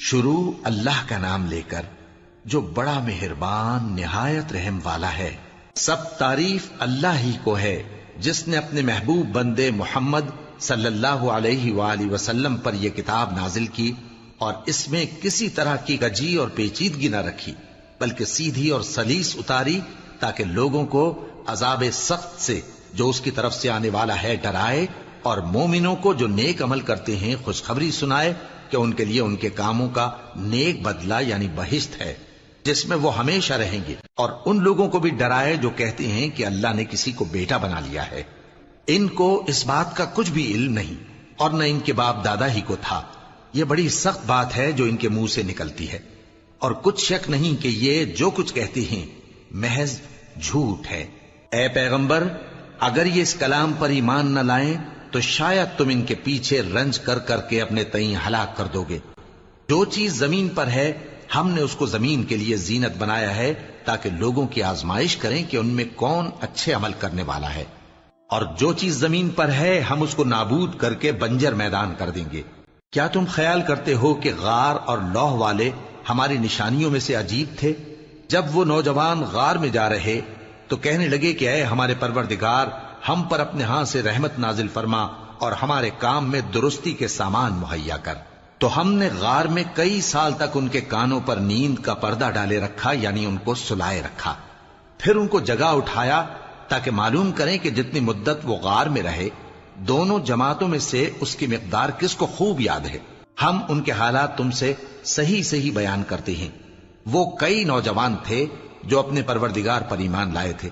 شروع اللہ کا نام لے کر جو بڑا مہربان نہایت رحم والا ہے۔ سب تعریف اللہ ہی کو ہے جس نے اپنے محبوب بندے محمد صلی اللہ علیہ وآلہ وسلم پر یہ کتاب نازل کی اور اس میں کسی طرح کی کجی اور پیچیدگی نہ رکھی، بلکہ سیدھی اور سلیس اتاری تاکہ لوگوں کو عذاب سخت سے جو اس کی طرف سے آنے والا ہے ڈرائے، اور مومنوں کو جو نیک عمل کرتے ہیں خوشخبری سنائے کہ ان کے لیے ان کے کاموں کا نیک بدلہ یعنی بہشت ہے جس میں وہ ہمیشہ رہیں گے، اور ان لوگوں کو بھی ڈرائے جو کہتے ہیں کہ اللہ نے کسی کو بیٹا بنا لیا ہے۔ ان کو اس بات کا کچھ بھی علم نہیں اور نہ ان کے باپ دادا ہی کو تھا۔ یہ بڑی سخت بات ہے جو ان کے منہ سے نکلتی ہے، اور کچھ شک نہیں کہ یہ جو کچھ کہتے ہیں محض جھوٹ ہے۔ اے پیغمبر، اگر یہ اس کلام پر ایمان نہ لائیں تو شاید تم ان کے پیچھے رنج کر کر کے اپنے تئیں ہلاک کر دو گے۔ جو چیز زمین پر ہے ہم نے اس کو زمین کے لیے زینت بنایا ہے تاکہ لوگوں کی آزمائش کریں کہ ان میں کون اچھے عمل کرنے والا ہے، اور جو چیز زمین پر ہے ہم اس کو نابود کر کے بنجر میدان کر دیں گے۔ کیا تم خیال کرتے ہو کہ غار اور لوح والے ہماری نشانیوں میں سے عجیب تھے؟ جب وہ نوجوان غار میں جا رہے تو کہنے لگے کہ اے ہمارے پروردگار، ہم پر اپنے ہاں سے رحمت نازل فرما اور ہمارے کام میں درستی کے سامان مہیا کر۔ تو ہم نے غار میں کئی سال تک ان کے کانوں پر نیند کا پردہ ڈالے رکھا، یعنی ان کو سلائے رکھا، پھر ان کو جگا اٹھایا تاکہ معلوم کریں کہ جتنی مدت وہ غار میں رہے دونوں جماعتوں میں سے اس کی مقدار کس کو خوب یاد ہے۔ ہم ان کے حالات تم سے صحیح صحیح بیان کرتے ہیں۔ وہ کئی نوجوان تھے جو اپنے پروردگار پر ایمان لائے تھے،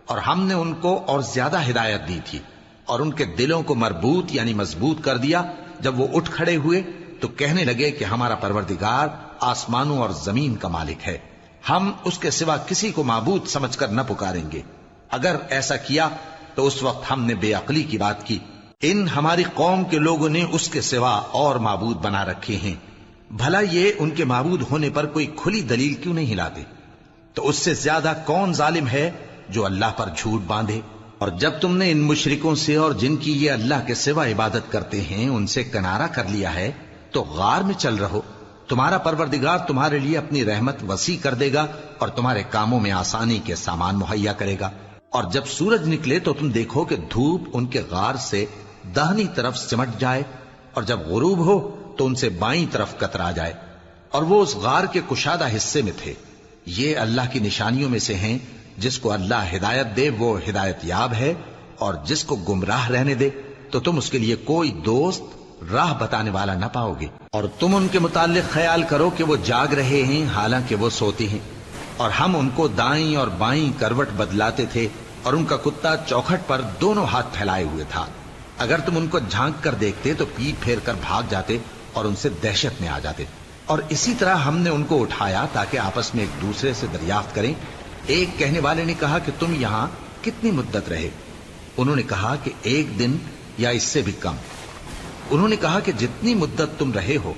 اور ہم نے ان کو اور زیادہ ہدایت دی تھی، اور ان کے دلوں کو مربوط یعنی مضبوط کر دیا۔ جب وہ اٹھ کھڑے ہوئے تو کہنے لگے کہ ہمارا پروردگار آسمانوں اور زمین کا مالک ہے، ہم اس کے سوا کسی کو معبود سمجھ کر نہ پکاریں گے۔ اگر ایسا کیا تو اس وقت ہم نے بے عقلی کی بات کی۔ ان ہماری قوم کے لوگوں نے اس کے سوا اور معبود بنا رکھے ہیں، بھلا یہ ان کے معبود ہونے پر کوئی کھلی دلیل کیوں نہیں لاتے؟ تو اس سے زیادہ کون ظالم ہے جو اللہ پر جھوٹ باندھے؟ اور جب تم نے ان مشرکوں سے اور جن کی یہ اللہ کے سوا عبادت کرتے ہیں ان سے کنارہ کر لیا ہے تو غار میں چل رہو، تمہارا پروردگار تمہارے لیے اپنی رحمت وسیع کر دے گا اور تمہارے کاموں میں آسانی کے سامان مہیا کرے گا۔ اور جب سورج نکلے تو تم دیکھو کہ دھوپ ان کے غار سے داہنی طرف سمٹ جائے، اور جب غروب ہو تو ان سے بائیں طرف کترا جائے، اور وہ اس غار کے کشادہ حصے میں تھے۔ یہ اللہ کی نشانیوں میں سے ہیں، جس کو اللہ ہدایت دے وہ ہدایت یاب ہے، اور جس کو گمراہ رہنے دے تو تم اس کے لیے کوئی دوست راہ بتانے والا نہ پاؤ گے۔ اور تم ان کے متعلق خیال کرو کہ وہ جاگ رہے ہیں حالانکہ وہ سوتے ہیں، اور ہم ان کو دائیں اور بائیں کروٹ بدلاتے تھے، اور ان کا کتا چوکھٹ پر دونوں ہاتھ پھیلائے ہوئے تھا۔ اگر تم ان کو جھانک کر دیکھتے تو پیٹ پھیر کر بھاگ جاتے اور ان سے دہشت میں آ جاتے۔ اور اسی طرح ہم نے ان کو اٹھایا تاکہ آپس میں ایک دوسرے سے دریافت کریں۔ ایک کہنے والے نے کہا کہ تم یہاں کتنی مدت رہے؟ انہوں نے کہا کہ 1 دن یا اس سے بھی کم۔ انہوں نے کہا کہ جتنی مدت تم رہے ہو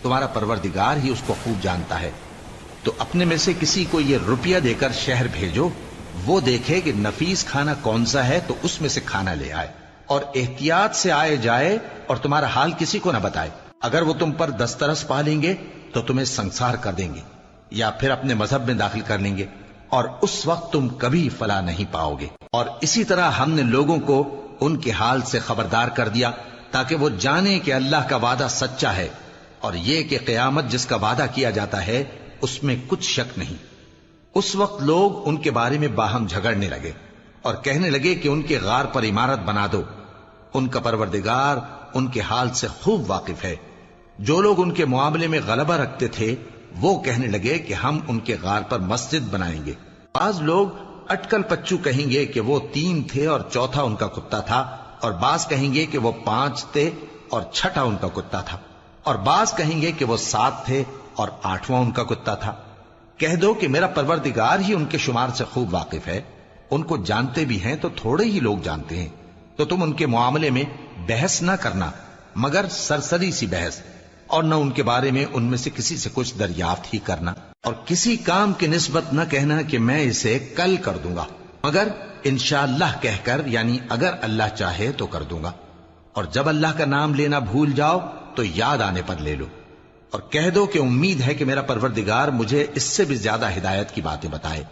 تمہارا پروردگار ہی اس کو خوب جانتا ہے، تو اپنے میں سے کسی کو یہ روپیہ دے کر شہر بھیجو، وہ دیکھے کہ نفیس کھانا کون سا ہے تو اس میں سے کھانا لے آئے، اور احتیاط سے آئے جائے اور تمہارا حال کسی کو نہ بتائے۔ اگر وہ تم پر دسترس پا لیں گے تو تمہیں سنسار کر دیں گے یا پھر اپنے مذہب میں داخل کر لیں گے، اور اس وقت تم کبھی فلاح نہیں پاؤ گے۔ اور اسی طرح ہم نے لوگوں کو ان کے حال سے خبردار کر دیا تاکہ وہ جانیں کہ اللہ کا وعدہ سچا ہے، اور یہ کہ قیامت جس کا وعدہ کیا جاتا ہے اس میں کچھ شک نہیں۔ اس وقت لوگ ان کے بارے میں باہم جھگڑنے لگے اور کہنے لگے کہ ان کے غار پر عمارت بنا دو۔ ان کا پروردگار ان کے حال سے خوب واقف ہے۔ جو لوگ ان کے معاملے میں غلبہ رکھتے تھے وہ کہنے لگے کہ ہم ان کے غار پر مسجد بنائیں گے۔ بعض لوگ اٹکل پچو کہیں گے کہ وہ 3 تھے اور چوتھا ان کا کتا تھا، اور بعض کہیں گے کہ وہ 5 تھے اور چھٹا ان کا کتا تھا، اور بعض کہیں گے کہ وہ 7 تھے اور 8واں ان کا کتا تھا۔ کہہ دو کہ میرا پروردگار ہی ان کے شمار سے خوب واقف ہے، ان کو جانتے بھی ہیں تو تھوڑے ہی لوگ جانتے ہیں۔ تو تم ان کے معاملے میں بحث نہ کرنا مگر سرسری سی بحث، اور نہ ان کے بارے میں ان میں سے کسی سے کچھ دریافت ہی کرنا، اور کسی کام کی نسبت نہ کہنا کہ میں اسے کل کر دوں گا، مگر انشاءاللہ کہہ کر، یعنی اگر اللہ چاہے تو کر دوں گا۔ اور جب اللہ کا نام لینا بھول جاؤ تو یاد آنے پر لے لو، اور کہہ دو کہ امید ہے کہ میرا پروردگار مجھے اس سے بھی زیادہ ہدایت کی باتیں بتائے۔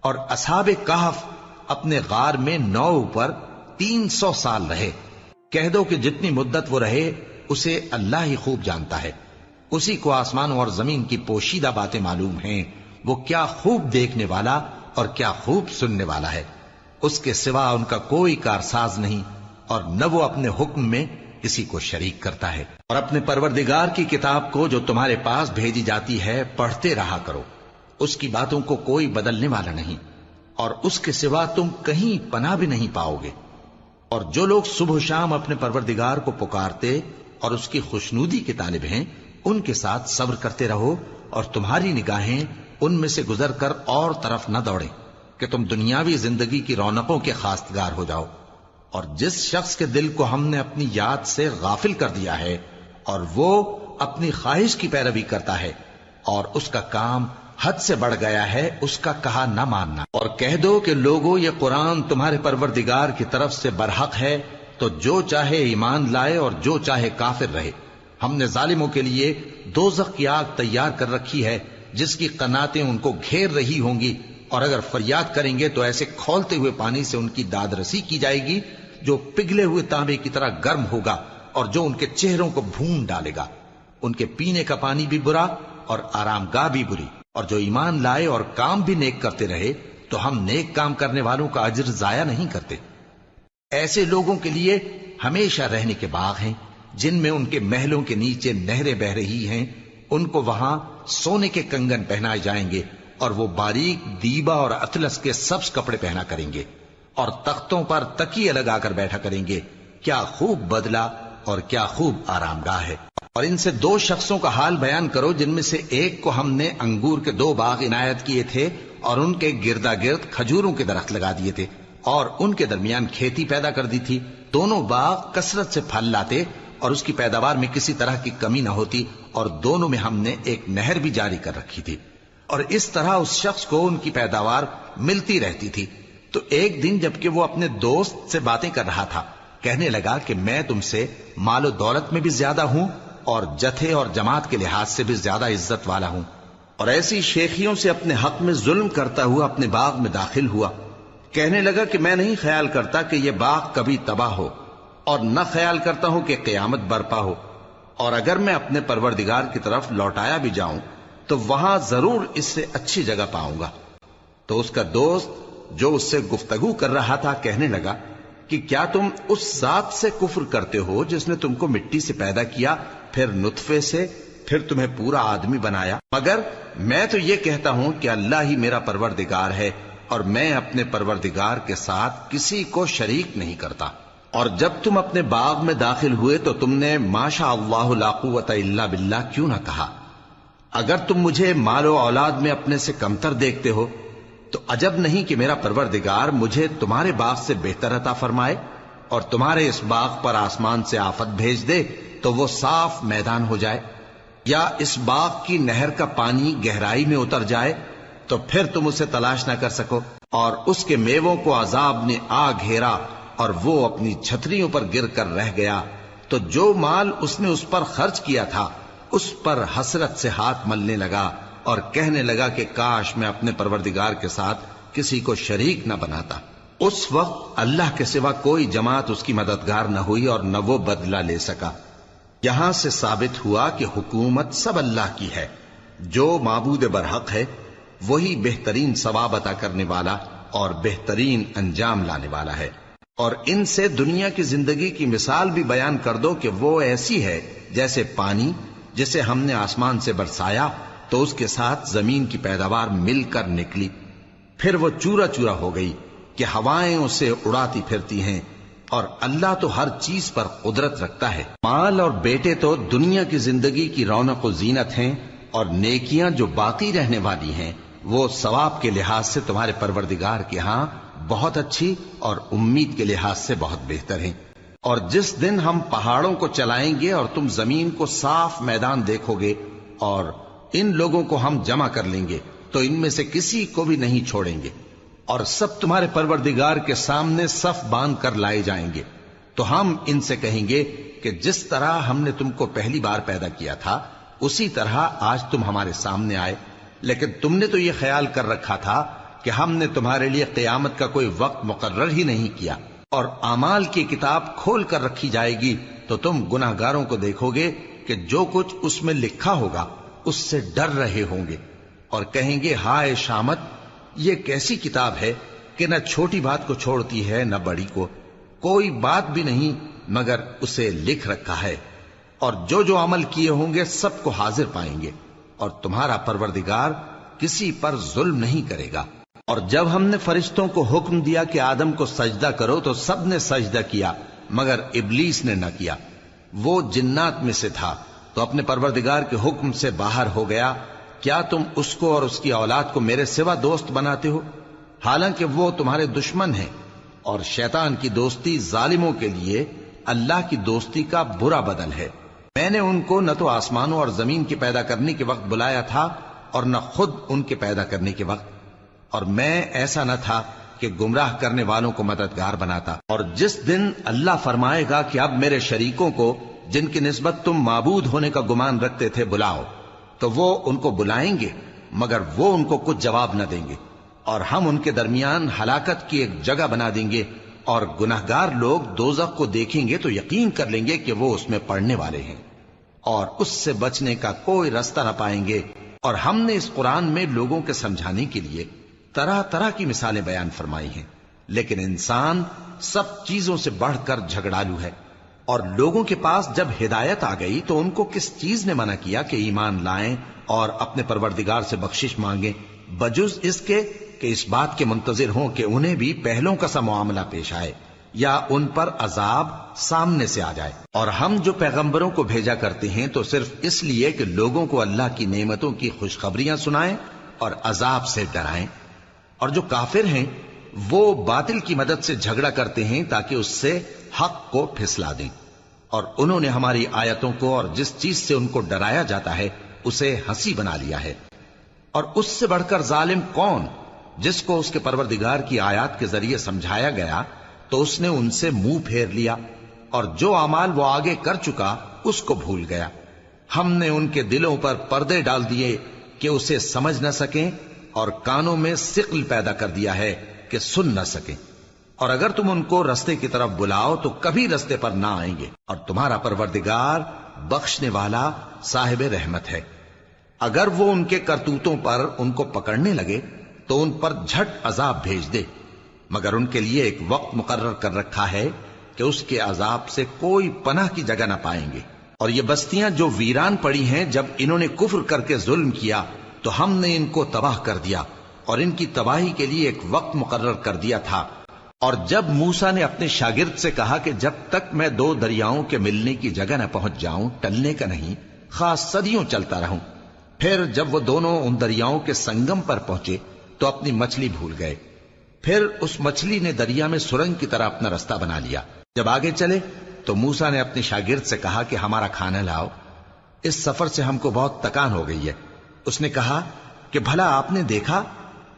اور اصحاب کہف اپنے غار میں 9 پر 300 سال رہے۔ کہہ دو کہ جتنی مدت وہ رہے اسے اللہ ہی خوب جانتا ہے، اسی کو آسمانوں اور زمین کی پوشیدہ باتیں معلوم ہیں، وہ کیا خوب دیکھنے والا اور کیا خوب سننے والا ہے۔ اس کے سوا ان کا کوئی کارساز نہیں، اور نہ وہ اپنے حکم میں کسی کو شریک کرتا ہے۔ اور اپنے پروردگار کی کتاب کو جو تمہارے پاس بھیجی جاتی ہے پڑھتے رہا کرو، اس کی باتوں کو کوئی بدلنے والا نہیں، اور اس کے سوا تم کہیں پناہ بھی نہیں پاؤ گے۔ اور جو لوگ صبح و شام اپنے پروردگار کو پکارتے اور اس کی خوشنودی کے طالب ہیں، ان کے ساتھ صبر کرتے رہو، اور تمہاری نگاہیں ان میں سے گزر کر اور طرف نہ دوڑیں کہ تم دنیاوی زندگی کی رونقوں کے خواستگار ہو جاؤ۔ اور جس شخص کے دل کو ہم نے اپنی یاد سے غافل کر دیا ہے اور وہ اپنی خواہش کی پیروی کرتا ہے اور اس کا کام حد سے بڑھ گیا ہے، اس کا کہا نہ ماننا۔ اور کہہ دو کہ لوگوں، یہ قرآن تمہارے پروردگار کی طرف سے برحق ہے، تو جو چاہے ایمان لائے اور جو چاہے کافر رہے۔ ہم نے ظالموں کے لیے دوزخ کی آگ تیار کر رکھی ہے جس کی قناتیں ان کو گھیر رہی ہوں گی، اور اگر فریاد کریں گے تو ایسے کھولتے ہوئے پانی سے ان کی داد رسی کی جائے گی جو پگھلے ہوئے تانبے کی طرح گرم ہوگا اور جو ان کے چہروں کو بھون ڈالے گا۔ ان کے پینے کا پانی بھی برا اور آرام گاہ بھی بری۔ اور جو ایمان لائے اور کام بھی نیک کرتے رہے تو ہم نیک کام کرنے والوں کا اجر ضائع نہیں کرتے۔ ایسے لوگوں کے لیے ہمیشہ رہنے کے باغ ہیں جن میں ان کے محلوں کے نیچے نہریں بہ رہی ہیں، ان کو وہاں سونے کے کنگن پہنائے جائیں گے، اور وہ باریک دیبا اور اطلس کے سبز کپڑے پہنا کریں گے، اور تختوں پر تکیے لگا کر بیٹھا کریں گے۔ کیا خوب بدلہ اور کیا خوب آرام گاہ ہے۔ اور ان سے 2 شخصوں کا حال بیان کرو جن میں سے ایک کو ہم نے انگور کے 2 باغ عنایت کیے تھے اور ان کے گردا گرد کھجوروں کے درخت لگا دیے تھے اور ان کے درمیان کھیتی پیدا کر دی تھی۔ دونوں باغ کثرت سے پھل لاتے اور اس کی پیداوار میں کسی طرح کی کمی نہ ہوتی، اور دونوں میں ہم نے ایک نہر بھی جاری کر رکھی تھی، اور اس طرح اس شخص کو ان کی پیداوار ملتی رہتی تھی۔ تو ایک دن جبکہ وہ اپنے دوست سے باتیں کر رہا تھا، کہنے لگا کہ میں تم سے مال و دولت میں بھی زیادہ ہوں اور جتھے اور جماعت کے لحاظ سے بھی زیادہ عزت والا ہوں، اور ایسی شیخیوں سے اپنے حق میں ظلم کرتا ہوا اپنے باغ میں داخل ہوا۔ کہنے لگا کہ میں نہیں خیال کرتا کہ یہ باغ کبھی تباہ ہو، اور نہ خیال کرتا ہوں کہ قیامت برپا ہو، اور اگر میں اپنے پروردگار کی طرف لوٹایا بھی جاؤں تو وہاں ضرور اس سے اچھی جگہ پاؤں گا۔ تو اس کا دوست جو اس سے گفتگو کر رہا تھا کہنے لگا کہ کیا تم اس ذات سے کفر کرتے ہو جس نے تم کو مٹی سے پیدا کیا، پھر نطفے سے، پھر تمہیں پورا آدمی بنایا؟ مگر میں تو یہ کہتا ہوں کہ اللہ ہی میرا پروردگار ہے، اور میں اپنے پروردگار کے ساتھ کسی کو شریک نہیں کرتا۔ اور جب تم اپنے باغ میں داخل ہوئے تو تم نے ما شاء اللہ لا قوت الا باللہ کیوں نہ کہا؟ اگر تم مجھے مال و اولاد میں اپنے سے کمتر دیکھتے ہو تو عجب نہیں کہ میرا پروردگار مجھے تمہارے باغ سے بہتر عطا فرمائے اور تمہارے اس باغ پر آسمان سے آفت بھیج دے تو وہ صاف میدان ہو جائے، یا اس باغ کی نہر کا پانی گہرائی میں اتر جائے تو پھر تم اسے تلاش نہ کر سکو، اور اس کے میووں کو عذاب نے آ گھیرا اور وہ اپنی چھتریوں پر گر کر رہ گیا، تو جو مال اس نے اس پر خرچ کیا تھا اس پر حسرت سے ہاتھ ملنے لگا اور کہنے لگا کہ کاش میں اپنے پروردگار کے ساتھ کسی کو شریک نہ بناتا۔ اس وقت اللہ کے سوا کوئی جماعت اس کی مددگار نہ ہوئی اور نہ وہ بدلہ لے سکا۔ یہاں سے ثابت ہوا کہ حکومت سب اللہ کی ہے، جو معبود برحق ہے وہی بہترین ثواب عطا کرنے والا اور بہترین انجام لانے والا ہے۔ اور ان سے دنیا کی زندگی کی مثال بھی بیان کر دو کہ وہ ایسی ہے جیسے پانی جسے ہم نے آسمان سے برسایا تو اس کے ساتھ زمین کی پیداوار مل کر نکلی، پھر وہ چورا چورا ہو گئی کہ ہوائیں اسے اڑاتی پھرتی ہیں، اور اللہ تو ہر چیز پر قدرت رکھتا ہے۔ مال اور بیٹے تو دنیا کی زندگی کی رونق و زینت ہیں، اور نیکیاں جو باقی رہنے والی ہیں وہ ثواب کے لحاظ سے تمہارے پروردگار کے ہاں بہت اچھی اور امید کے لحاظ سے بہت بہتر ہیں۔ اور جس دن ہم پہاڑوں کو چلائیں گے اور تم زمین کو صاف میدان دیکھو گے اور ان لوگوں کو ہم جمع کر لیں گے تو ان میں سے کسی کو بھی نہیں چھوڑیں گے، اور سب تمہارے پروردگار کے سامنے صف باندھ کر لائے جائیں گے، تو ہم ان سے کہیں گے کہ جس طرح ہم نے تم کو پہلی بار پیدا کیا تھا اسی طرح آج تم ہمارے سامنے آئے، لیکن تم نے تو یہ خیال کر رکھا تھا کہ ہم نے تمہارے لیے قیامت کا کوئی وقت مقرر ہی نہیں کیا، اور اعمال کی کتاب کھول کر رکھی جائے گی تو تم گناہگاروں کو دیکھو گے کہ جو کچھ اس میں لکھا ہوگا اس سے ڈر رہے ہوں گے، اور کہیں گے ہائے شامت، یہ کیسی کتاب ہے کہ نہ چھوٹی بات کو چھوڑتی ہے نہ بڑی کو، کوئی بات بھی نہیں مگر اسے لکھ رکھا ہے، اور جو جو عمل کیے ہوں گے سب کو حاضر پائیں گے، اور تمہارا پروردگار کسی پر ظلم نہیں کرے گا۔ اور جب ہم نے فرشتوں کو حکم دیا کہ آدم کو سجدہ کرو تو سب نے سجدہ کیا مگر ابلیس نے نہ کیا، وہ جنات میں سے تھا تو اپنے پروردگار کے حکم سے باہر ہو گیا۔ کیا تم اس کو اور اس کی اولاد کو میرے سوا دوست بناتے ہو، حالانکہ وہ تمہارے دشمن ہیں، اور شیطان کی دوستی ظالموں کے لیے اللہ کی دوستی کا برا بدل ہے۔ میں نے ان کو نہ تو آسمانوں اور زمین کے پیدا کرنے کے وقت بلایا تھا اور نہ خود ان کے پیدا کرنے کے وقت، اور میں ایسا نہ تھا کہ گمراہ کرنے والوں کو مددگار بناتا۔ اور جس دن اللہ فرمائے گا کہ اب میرے شریکوں کو جن کی نسبت تم معبود ہونے کا گمان رکھتے تھے بلاؤ، تو وہ ان کو بلائیں گے مگر وہ ان کو کچھ جواب نہ دیں گے، اور ہم ان کے درمیان ہلاکت کی ایک جگہ بنا دیں گے، اور گناہگار لوگ دوزخ کو دیکھیں گے تو یقین کر لیں گے کہ وہ اس میں پڑنے والے ہیں، اور اس سے بچنے کا کوئی راستہ نہ پائیں گے۔ اور ہم نے اس قرآن میں لوگوں کے سمجھانے کے لیے طرح طرح کی مثالیں بیان فرمائی ہیں، لیکن انسان سب چیزوں سے بڑھ کر جھگڑالو ہے، اور لوگوں کے پاس جب ہدایت آ گئی تو ان کو کس چیز نے منع کیا کہ ایمان لائیں اور اپنے پروردگار سے بخشش مانگیں، بجز اس کے کہ اس بات کے منتظر ہوں کہ انہیں بھی پہلوں کا سا معاملہ پیش آئے یا ان پر عذاب سامنے سے آ جائے۔ اور ہم جو پیغمبروں کو بھیجا کرتے ہیں تو صرف اس لیے کہ لوگوں کو اللہ کی نعمتوں کی خوشخبریاں سنائیں اور عذاب سے ڈرائیں، اور جو کافر ہیں وہ باطل کی مدد سے جھگڑا کرتے ہیں تاکہ اس سے حق کو پھسلا دیں، اور انہوں نے ہماری آیتوں کو اور جس چیز سے ان کو ڈرایا جاتا ہے اسے ہنسی بنا لیا ہے۔ اور اس سے بڑھ کر ظالم کون، جس کو اس کے پروردگار کی آیات کے ذریعے سمجھایا گیا تو اس نے ان سے منہ پھیر لیا، اور جو اعمال وہ آگے کر چکا اس کو بھول گیا۔ ہم نے ان کے دلوں پر پردے ڈال دیے کہ اسے سمجھ نہ سکیں، اور کانوں میں ثقل پیدا کر دیا ہے کہ سن نہ سکیں، اور اگر تم ان کو رستے کی طرف بلاؤ تو کبھی رستے پر نہ آئیں گے، اور تمہارا پروردگار بخشنے والا صاحب رحمت ہے۔ اگر وہ ان کے کرتوتوں پر ان کو پکڑنے لگے تو ان پر جھٹ عذاب بھیج دے، مگر ان کے لیے ایک وقت مقرر کر رکھا ہے کہ اس کے عذاب سے کوئی پناہ کی جگہ نہ پائیں گے۔ اور یہ بستیاں جو ویران پڑی ہیں، جب انہوں نے کفر کر کے ظلم کیا تو ہم نے ان کو تباہ کر دیا، اور ان کی تباہی کے لیے ایک وقت مقرر کر دیا تھا۔ اور جب موسیٰ نے اپنے شاگرد سے کہا کہ جب تک میں دو دریاؤں کے ملنے کی جگہ نہ پہنچ جاؤں ٹلنے کا نہیں، خاص صدیوں چلتا رہوں، پھر جب وہ دونوں ان دریاؤں کے سنگم پر پہنچے تو اپنی مچھلی بھول گئے، پھر اس مچھلی نے دریا میں سرنگ کی طرح اپنا رستہ بنا لیا۔ جب آگے چلے تو موسیٰ نے اپنے شاگرد سے کہا کہ ہمارا کھانا لاؤ، اس سفر سے ہم کو بہت تکان ہو گئی ہے۔ اس نے کہا کہ بھلا آپ نے دیکھا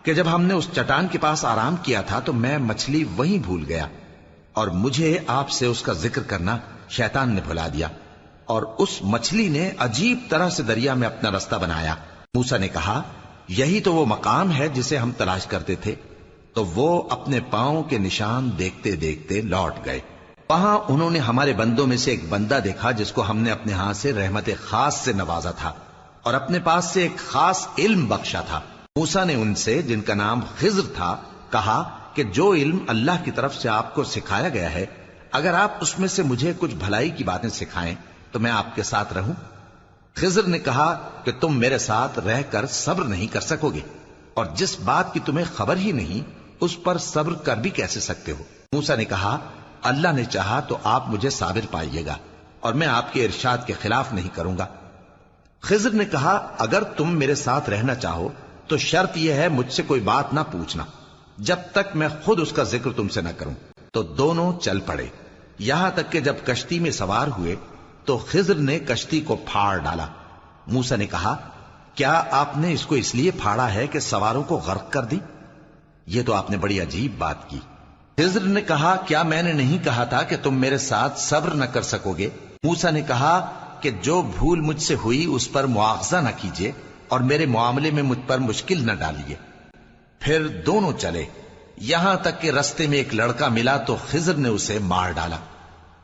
کہ جب ہم نے اس چٹان کے پاس آرام کیا تھا تو میں مچھلی وہیں بھول گیا، اور مجھے آپ سے اس کا ذکر کرنا شیطان نے بھلا دیا، اور اس مچھلی نے عجیب طرح سے دریا میں اپنا رستہ بنایا۔ موسیٰ نے کہا یہی تو وہ مقام ہے جسے ہم تلاش کرتے تھے، تو وہ اپنے پاؤں کے نشان دیکھتے دیکھتے لوٹ گئے۔ وہاں انہوں نے ہمارے بندوں میں سے ایک بندہ دیکھا جس کو ہم نے اپنے ہاتھ سے رحمت خاص سے نوازا تھا اور اپنے پاس سے ایک خاص علم بخشا تھا۔ موسیٰ نے ان سے جن کا نام خضر تھا کہا کہ جو علم اللہ کی طرف سے آپ کو سکھایا گیا ہے، اگر آپ اس میں سے مجھے کچھ بھلائی کی باتیں سکھائیں تو میں آپ کے ساتھ رہوں۔ خضر نے کہا کہ تم میرے ساتھ رہ کر صبر نہیں کر سکو گے، اور جس بات کی تمہیں خبر ہی نہیں اس پر صبر کر بھی کیسے سکتے ہو؟ موسیٰ نے کہا اللہ نے چاہا تو آپ مجھے صابر پائیے گا، اور میں آپ کے ارشاد کے خلاف نہیں کروں گا۔ خضر نے کہا اگر تم میرے ساتھ رہنا چاہو تو شرط یہ ہے مجھ سے کوئی بات نہ پوچھنا جب تک میں خود اس کا ذکر تم سے نہ کروں۔ تو دونوں چل پڑے، یہاں تک کہ جب کشتی میں سوار ہوئے تو خضر نے کشتی کو پھاڑ ڈالا۔ موسیٰ نے کہا کیا آپ نے اس کو اس لیے پھاڑا ہے کہ سواروں کو غرق کر دی؟ یہ تو آپ نے بڑی عجیب بات کی۔ خضر نے کہا کیا میں نے نہیں کہا تھا کہ تم میرے ساتھ صبر نہ کر سکو گے؟ موسیٰ نے کہا کہ جو بھول مجھ سے ہوئی اس پر مواخذہ نہ کیجیے اور میرے معاملے میں مجھ پر مشکل نہ ڈالیے۔ پھر دونوں چلے، یہاں تک کہ رستے میں ایک لڑکا ملا تو خضر نے اسے مار ڈالا۔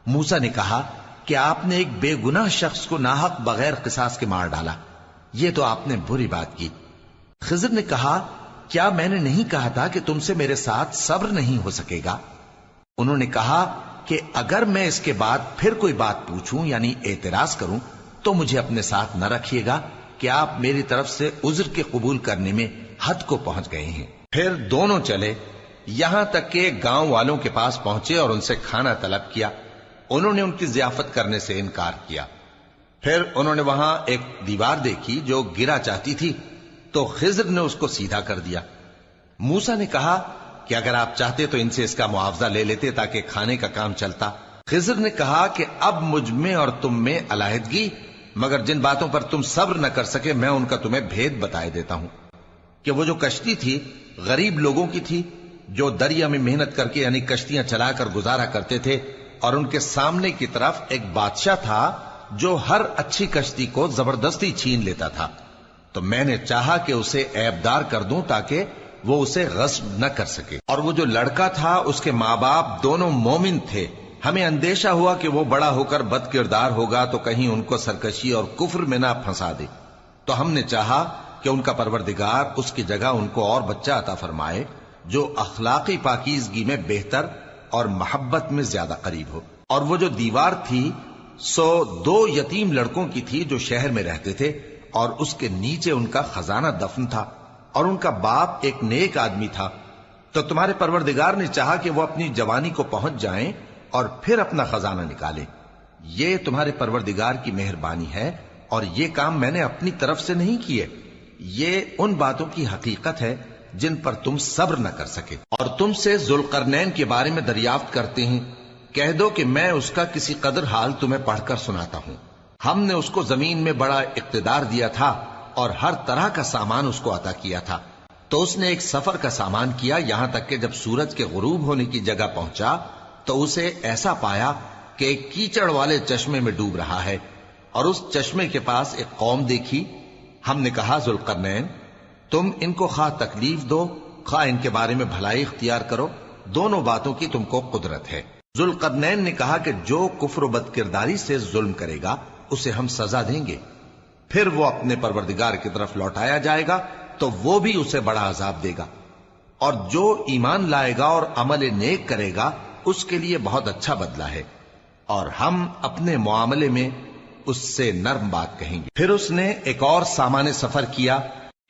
موسیٰ نے کہا کہ آپ نے ایک بے گناہ شخص کو ناحق بغیر قصاص کے مار ڈالا، یہ تو آپ نے بری بات کی۔ خضر نے کہا کیا میں نے نہیں کہا تھا کہ تم سے میرے ساتھ صبر نہیں ہو سکے گا؟ انہوں نے کہا کہ اگر میں اس کے بعد پھر کوئی بات پوچھوں یعنی اعتراض کروں تو مجھے اپنے ساتھ نہ رکھیے گا کہ آپ میری طرف سے عذر کے قبول کرنے میں حد کو پہنچ گئے ہیں۔ پھر دونوں چلے، یہاں تک کہ گاؤں والوں کے پاس پہنچے اور ان سے کھانا طلب کیا۔ انہوں نے ان کی ضیافت کرنے سے انکار کیا۔ پھر انہوں نے وہاں ایک دیوار دیکھی جو گرا چاہتی تھی تو خضر نے اس کو سیدھا کر دیا۔ موسیٰ نے کہا کہ اگر آپ چاہتے تو ان سے اس کا معاوضہ لے لیتے تاکہ کھانے کا کام چلتا۔ خضر نے کہا کہ اب مجھ میں اور تم میں علیحدگی، مگر جن باتوں پر تم صبر نہ کر سکے میں ان کا تمہیں بھید بتائے دیتا ہوں کہ وہ جو کشتی تھی غریب لوگوں کی تھی جو دریا میں محنت کر کے یعنی کشتیاں چلا کر گزارا کرتے تھے، اور ان کے سامنے کی طرف ایک بادشاہ تھا جو ہر اچھی کشتی کو زبردستی چھین لیتا تھا، تو میں نے چاہا کہ اسے عیبدار کر دوں تاکہ وہ اسے غصب نہ کر سکے۔ اور وہ جو لڑکا تھا اس کے ماں باپ دونوں مومن تھے، ہمیں اندیشہ ہوا کہ وہ بڑا ہو کر بد کردار ہوگا تو کہیں ان کو سرکشی اور کفر میں نہ پھنسا دے، تو ہم نے چاہا کہ ان کا پروردگار اس کی جگہ ان کو اور بچہ عطا فرمائے جو اخلاقی پاکیزگی میں بہتر اور محبت میں زیادہ قریب ہو۔ اور وہ جو دیوار تھی سو 2 یتیم لڑکوں کی تھی جو شہر میں رہتے تھے، اور اس کے نیچے ان کا خزانہ دفن تھا، اور ان کا باپ ایک نیک آدمی تھا۔ تو تمہارے پروردگار نے چاہا کہ وہ اپنی جوانی کو پہنچ جائیں اور پھر اپنا خزانہ نکالیں۔ یہ تمہارے پروردگار کی مہربانی ہے، اور یہ کام میں نے اپنی طرف سے نہیں کیے، یہ ان باتوں کی حقیقت ہے جن پر تم صبر نہ کر سکے۔ اور تم سے ذوالقرنین کے بارے میں دریافت کرتے ہیں، کہہ دو کہ میں اس کا کسی قدر حال تمہیں پڑھ کر سناتا ہوں۔ ہم نے اس کو زمین میں بڑا اقتدار دیا تھا اور ہر طرح کا سامان اس کو عطا کیا تھا، تو اس نے ایک سفر کا سامان کیا، یہاں تک کہ جب سورج کے غروب ہونے کی جگہ پہنچا تو اسے ایسا پایا کہ ایک کیچڑ والے چشمے میں ڈوب رہا ہے، اور اس چشمے کے پاس ایک قوم دیکھی۔ ہم نے کہا ذوالقرنین تم ان کو خواہ تکلیف دو خواہ ان کے بارے میں بھلائی اختیار کرو، دونوں باتوں کی تم کو قدرت ہے۔ ذوالقرنین نے کہا کہ جو کفر و بد کرداری سے ظلم کرے گا اسے ہم سزا دیں گے، پھر وہ اپنے پروردگار کی طرف لوٹایا جائے گا تو وہ بھی اسے بڑا عذاب دے گا، اور جو ایمان لائے گا اور عمل نیک کرے گا اس کے لیے بہت اچھا بدلہ ہے، اور ہم اپنے معاملے میں اس سے نرم بات کہیں گے۔ پھر اس نے ایک اور سامان سفر کیا،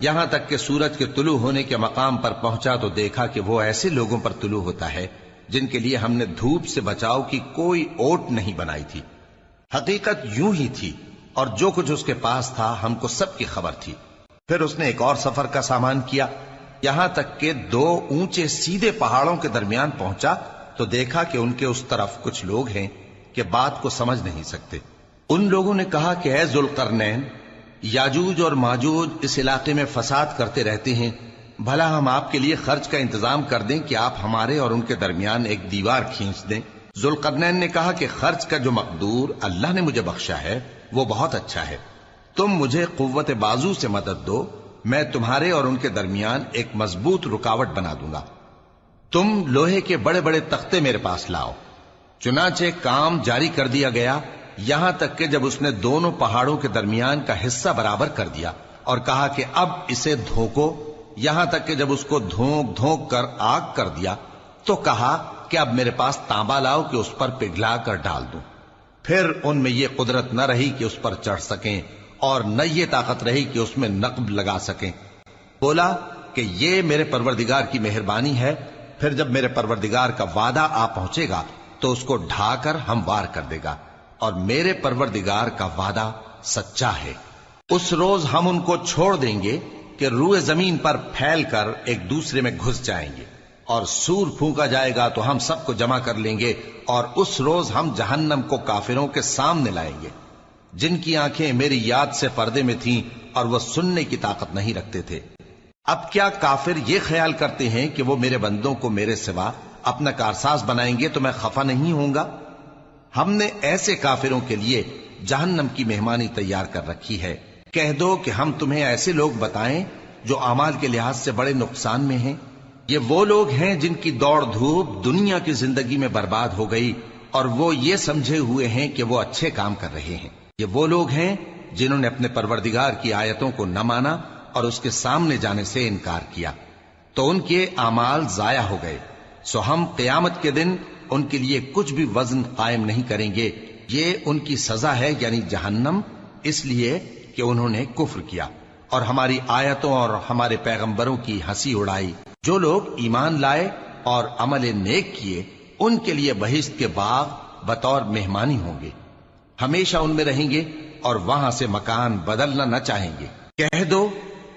یہاں تک کہ سورج کے طلوع ہونے کے مقام پر پہنچا تو دیکھا کہ وہ ایسے لوگوں پر طلوع ہوتا ہے جن کے لیے ہم نے دھوپ سے بچاؤ کی کوئی اوٹ نہیں بنائی تھی۔ حقیقت یوں ہی تھی، اور جو کچھ اس کے پاس تھا ہم کو سب کی خبر تھی۔ پھر اس نے ایک اور سفر کا سامان کیا، یہاں تک کہ 2 اونچے سیدھے پہاڑوں کے درمیان پہنچا تو دیکھا کہ ان کے اس طرف کچھ لوگ ہیں کہ بات کو سمجھ نہیں سکتے۔ ان لوگوں نے کہا کہ اے ذوالقرنین، یاجوج اور ماجوج اس علاقے میں فساد کرتے رہتے ہیں، بھلا ہم آپ کے لیے خرچ کا انتظام کر دیں کہ آپ ہمارے اور ان کے درمیان ایک دیوار کھینچ دیں۔ ذوالقرنین نے کہا کہ خرچ کا جو مقدور اللہ نے مجھے بخشا ہے وہ بہت اچھا ہے، تم مجھے قوت بازو سے مدد دو، میں تمہارے اور ان کے درمیان ایک مضبوط رکاوٹ بنا دوں گا۔ تم لوہے کے بڑے بڑے تختے میرے پاس لاؤ۔ چنانچہ کام جاری کر دیا گیا، یہاں تک کہ جب اس نے دونوں پہاڑوں کے درمیان کا حصہ برابر کر دیا اور کہا کہ اب اسے دھوکو، یہاں تک کہ جب اس کو دھونک دھونک کر آگ کر دیا تو کہا کہ اب میرے پاس تانبا لاؤ کہ اس پر پگھلا کر ڈال دوں۔ پھر ان میں یہ قدرت نہ رہی کہ اس پر چڑھ سکیں، اور نہ یہ طاقت رہی کہ اس میں نقب لگا سکیں۔ بولا کہ یہ میرے پروردگار کی مہربانی ہے، پھر جب میرے پروردگار کا وعدہ آ پہنچے گا تو اس کو ڈھا کر ہموار کر دے گا، اور میرے پروردگار کا وعدہ سچا ہے۔ اس روز ہم ان کو چھوڑ دیں گے کہ روئے زمین پر پھیل کر ایک دوسرے میں گھس جائیں گے، اور سور پھونکا جائے گا تو ہم سب کو جمع کر لیں گے، اور اس روز ہم جہنم کو کافروں کے سامنے لائیں گے جن کی آنکھیں میری یاد سے پردے میں تھیں اور وہ سننے کی طاقت نہیں رکھتے تھے۔ اب کیا کافر یہ خیال کرتے ہیں کہ وہ میرے بندوں کو میرے سوا اپنا کارساز بنائیں گے تو میں خفا نہیں ہوں گا؟ ہم نے ایسے کافروں کے لیے جہنم کی مہمانی تیار کر رکھی ہے۔ کہہ دو کہ ہم تمہیں ایسے لوگ بتائیں جو اعمال کے لحاظ سے بڑے نقصان میں ہیں۔ یہ وہ لوگ ہیں جن کی دوڑ دھوپ دنیا کی زندگی میں برباد ہو گئی اور وہ یہ سمجھے ہوئے ہیں کہ وہ اچھے کام کر رہے ہیں۔ یہ وہ لوگ ہیں جنہوں نے اپنے پروردگار کی آیتوں کو نہ مانا اور اس کے سامنے جانے سے انکار کیا، تو ان کے اعمال ضائع ہو گئے۔ سو ہم قیامت کے دن ان کے لیے کچھ بھی وزن قائم نہیں کریں گے۔ یہ ان کی سزا ہے، یعنی جہنم، اس لیے کہ انہوں نے کفر کیا اور ہماری آیتوں اور ہمارے پیغمبروں کی ہنسی اڑائی۔ جو لوگ ایمان لائے اور عمل نیک کیے ان کے لیے بہشت کے باغ بطور مہمانی ہوں گے، ہمیشہ ان میں رہیں گے اور وہاں سے مکان بدلنا نہ چاہیں گے۔ کہہ دو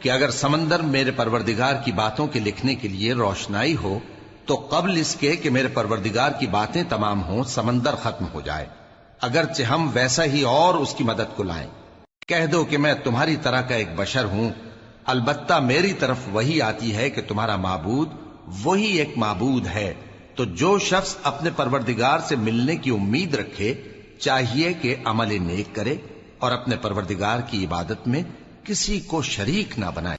کہ اگر سمندر میرے پروردگار کی باتوں کے لکھنے کے لیے روشنائی ہو تو قبل اس کے کہ میرے پروردگار کی باتیں تمام ہوں سمندر ختم ہو جائے، اگرچہ ہم ویسا ہی اور اس کی مدد کو لائیں۔ کہہ دو کہ میں تمہاری طرح کا ایک بشر ہوں، البتہ میری طرف وہی آتی ہے کہ تمہارا معبود وہی ایک معبود ہے۔ تو جو شخص اپنے پروردگار سے ملنے کی امید رکھے چاہیے کہ عمل نیک کرے اور اپنے پروردگار کی عبادت میں کسی کو شریک نہ بنائے۔